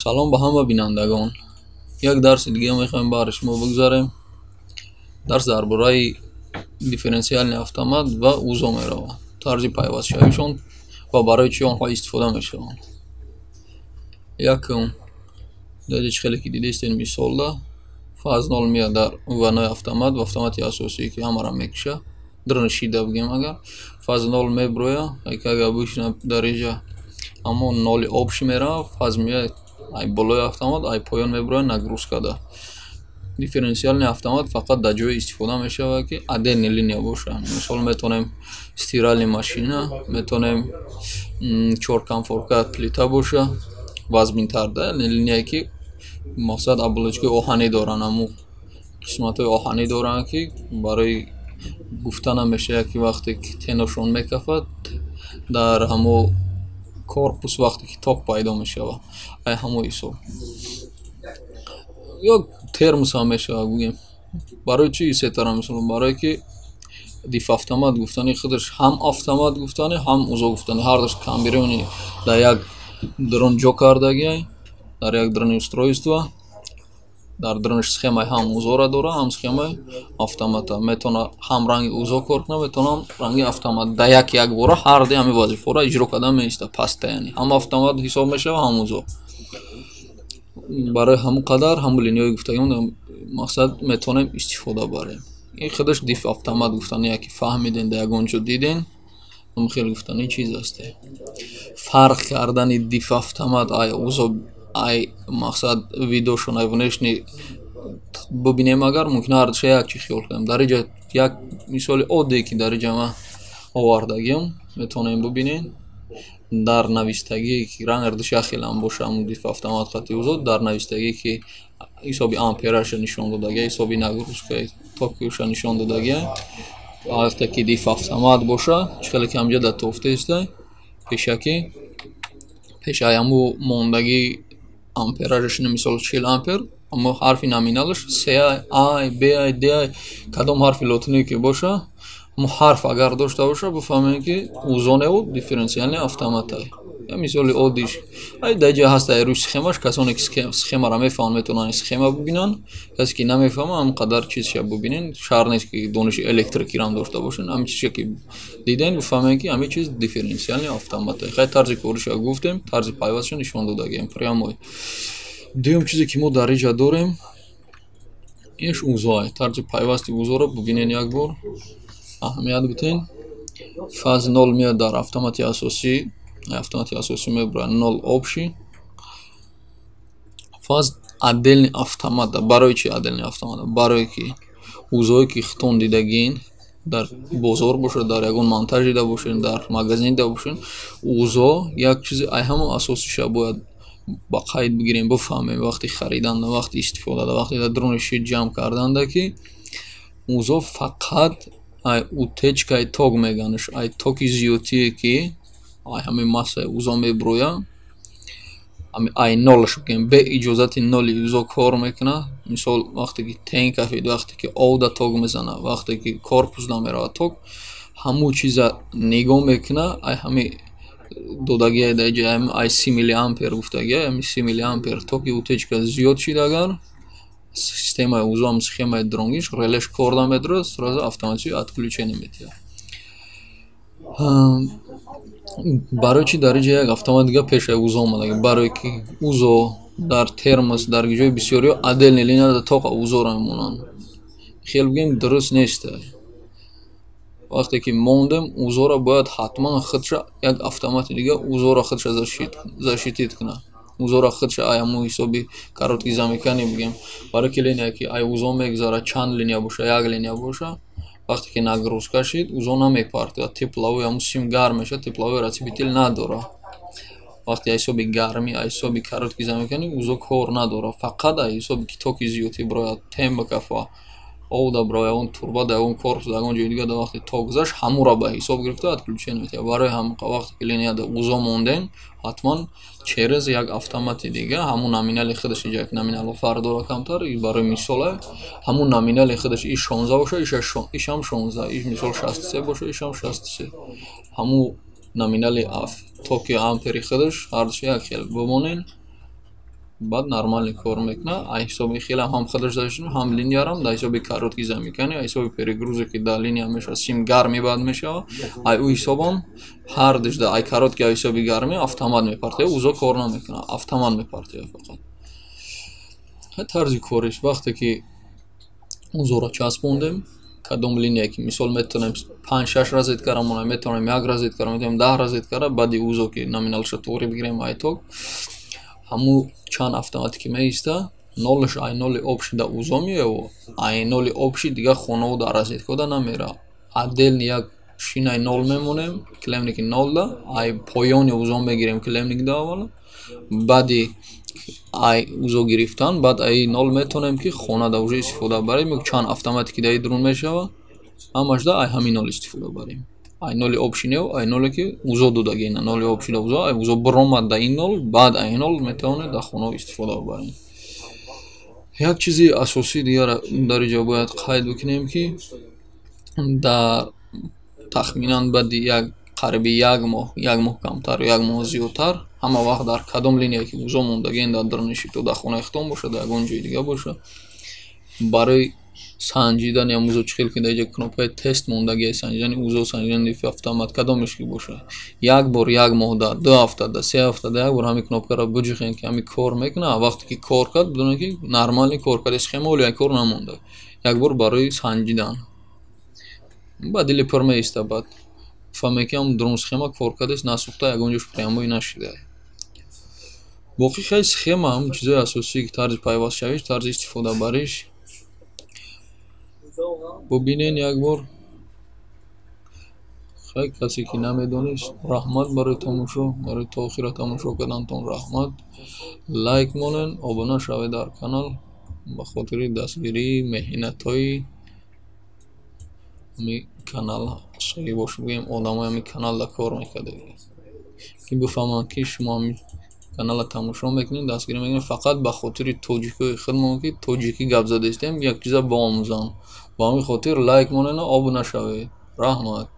سلام به همه بینندگان. یک درس دیگه میخوایم برش ما بگذاریم. درس درباره دیفرانسیل автомат و اوزو میروه. طرز پیوست شویشون و برای چی آنها استفاده میشوند. یکم دیدید خیلی که دیدید این مثال ده فاز نول میاد در وانای автомат و автомат اساسی که همه را میکشه درنشیده بگیم اگر فاز نول میبروه اگر بوشن درجه اما نول آبش میره فاز میاد ای بالای автомат ای پایان میبروه نگروسکا ده دیفرانسیل автомат فقط در جای استفاده میشه که عدد لینیا باشه. مثلا میتونیم استیرال ماشینا میتونیم چورکانفورکات پلیتا باشه وزمین تر ده لینیایی که مقصد ابلوچکی آهنی دارن امو قسمت آهنی دارن که برای گفتن میشه که وقتی که تنشون میکفد در همو کورپوس وقتی که توک پیدا میشه ای همو ایسو یا ترمس هم میشه بگیم برای چی سه طرح مثلا برای که دیف автомат گفتنی خودش هم автомат گفتنی هم اوزو گفتنی هر دوش камбирёни در یک درون جا کردگی در یک درون устройство در درونش схема هم اوزو را داره هم схема автомат میتونه هم رنگ اوزو کار کنه میتونه رنگ автомат در یک بار هر دی همین وظیفه را اجرا کردن میسته پسته یعنی هم автомат حساب میشه و هم اوزو برای همون قدر همون لینیای گفتگیم مقصد میتونیم استفاده بریم. این خودش دیف автомат گفتنی که فهمیدین در یگانجا دیدین اون خیلی گفتنی چیز هسته فرق کردن دیف автомат ای اوزو ای مقصد ویدیوشون ای ونشنی ببینیم اگر ممکنه هردش یک چی خیال کنیم درجه یک مثال عادی که درجه ما آوردگیم میتونیم ببینین در نویستگی که رنگ اردش خیلی هم باشه همون دیف автомат خطی اوزو در نویستگی که حسابی آمپیرش نشان دادگی حسابی نگروز که توکیوش نشان دادگی وقتی که دیف автомат باشه خیلی که همجا در توفته است پیشکی پیشای همون موندگی آمپیرش مثال 40 آمپیر اما حرف نامینالش سی آی بی آی دی آی کدام حرف لاتینی که باشه مو حرف اگر داشته باشه بفهمیم که اوزونه و دیفرانسیل автомат ای یا مثال عادیش ای درجه هست ای روی سخمش کسانی که سخم را میفهمن میتونن سخم ببینن کسی که نمیفهمه هم قدر چیز شب ببینن شرط نیست که دانش الکتریکی را داشته باشن همین چیزی که دیدن بفهمن که همین چیز دیفرانسیل автомат ای خیلی طرز کارش گفتیم طرز پیوستش نشون دادیم پریاموی دوم چیزی که ما در اینجا داریم اینش اوزو طرز پیوستی اوزو رو ببینین یک بار اهمیت بدین فاز نول میاد در автомат اساسی میبره نول آبشی فاز عدل автомат برای چی عدل автомат برای که اوزوی که خطون دیدگین در بازار باشه در یگون منتج دیده باشین در مغازین دیده باشین اوزو یک چیز ای همون اساسیش باید با قید بگیریم بفهمیم وقتی خریدن وقتی استفاده وقتی در درونش جمع کردن ده که اوزو فقط ای اوتچکای توگ میگنش ای توکی زیوتیه که ای همین مسا اوزو میبرویا ای نولش بگیم به اجازت نولی اوزو کار میکنه مثال وقتی که تنک افید وقتی که اودا توگ میزنه وقتی که کارپوس نمیره توگ همو چیزا نگاه میکنه ای همین دودگی درجه ای 30 میلی آمپر گفتگی ای 30 میلی آمپر توکی اوتچکا زیاد شد اگر система اوزو هم схема дронгиш релеш корда медро сразу автоматически отключение میده برای چی درجه یک автомат دیگه پیش اوزو اومده برای که اوزو در ترمس در جای بسیاری عدل لینا در توق اوزو را میمونن خیلی بگیم درست نیست وقتی که موندم اوزو را باید حتما خودش یک автомат دیگه اوزو را خودش زاشیتید کنه اوزو را خودش ایامو حسابی کاروتکی زمیکنی بگیم برای که لینیا که ای اوزو میگذاره چند لینیا باشه یک لینیا باشه وقتی که نگروزکا شد اوزو نمیپارته تپلاوی همون سیم گرم میشه تپلاوی رسیبیتیل نداره وقتی حسابی گرمی حسابی کاروتکی زمیکنی اوزو کار نداره فقط حسابی که توکی زیوتی برای تیم بکفا او دا برای اون توربا در اون کورس در اون جای دیگه در وقتی توک گذاشت همون را به حساب گرفته اتکلوچین میده برای هم وقتی که لینیا در اوزو موندن حتما چرز یک автомат دیگه همون نامینال خودش یک نامینال فرد داره کمتر برای مثال همون نامینال خودش ای 16 باشه ایش هم 16 ایش مثال 63 باشه ایش هم 63 همون نامینال توکی آمپری خودش هر چی یک خیلی بمونین баъд нормални кор мекунад. Аз ҳисоби хеле ҳам хадаш дашт ҳам линияram дар ҳисоби каротки замикани аз ҳисоби перегруза ки дар линия мешавад сим гарми баъд мешавад ай ӯ ҳисобам ҳар дишда ай каротки аз ҳисоби гарми автомат мепартояд ӯзо кор намекунад автомат мепартояд фақат тарзи кориш вақте ки ӯзоро часпондем кадом линия ки мисол метавонем 5-6 розеткара монад метавонем 1 розеткара метавонем 10 розеткара баъди ӯзо ки номиналша тоғри бигирем айток ҳамун чанд автоматӣ ки меиста нолаш ай ноли об шуда ӯзо меяво ай ноли об шид дигар хонао дар розеткода намера отдельни як шинаи нол мемонем клемники нолда ай поёни ӯзо мегирем клемникда аввал баъди ай ӯзо гирифтан баъд ай нол метавонем ки хонада уже истифода барем чанд автоматӣ ки даи дурун мешава ҳамашда ай ҳамин нол истифода барем ай ноли обшинев ай ноле ки ӯзо додагина ноли обшида ӯзо ай ӯзо биромад да ин нол баъд ай нол метавонед дар хонао истифода барем як чизи асосӣ дигар дар инҷо бояд қайд бикунем ки дар тахминан баъди қариби як моҳ камтару як моҳ зиёдтар ҳама вақт дар кадом линия ки ӯзо мондагиен дар дурниши то дар хонаи хитон бошад дар ягон ҷои дига бошад барои санҷидани ҳам ӯзо чӣ хел ки дар инҷа кнопкаи тест мондагии санҷидани ӯзо санҷидани дифи автомат кадомеш ки бошад як бор як моҳ да 2 ҳафта да 3 ҳафта да як бор ҳамин кнопкаро биҷухем ки ҳамин кор мекунад вақте ки кор кард бидонед ки нормални кор кард схема оли ай кор намонда як бор барои санҷидан ба дили пур меиста баъд фаҳмем ки ҳам дрон схема кор кардест насӯхта ягон ҷош прямои нашида боқӣ хеле схема ҳам чизои асосӣ ки тарзи пайвастшавиш тарзи истифода бариш бубинен як бор хай касе ки намедонист раҳмат барои тамошо барои то охира тамошо кардантон раҳмат лайк монен обуна шавед дар канал ба хотири дастгирии меҳнатҳои ҳамин канал соҳибош бигӯем одамои ҳамин каналда кор мекардем ки бифаҳманд ки шумо ҳамин каналро тамошо мекунед дастгирӣ мекунед фақат ба хотири тоҷикои худмон ки тоҷикӣ гап задастем як чиза биомӯзам ба ҳамин хотир лайк монена обуна шавед раҳмат.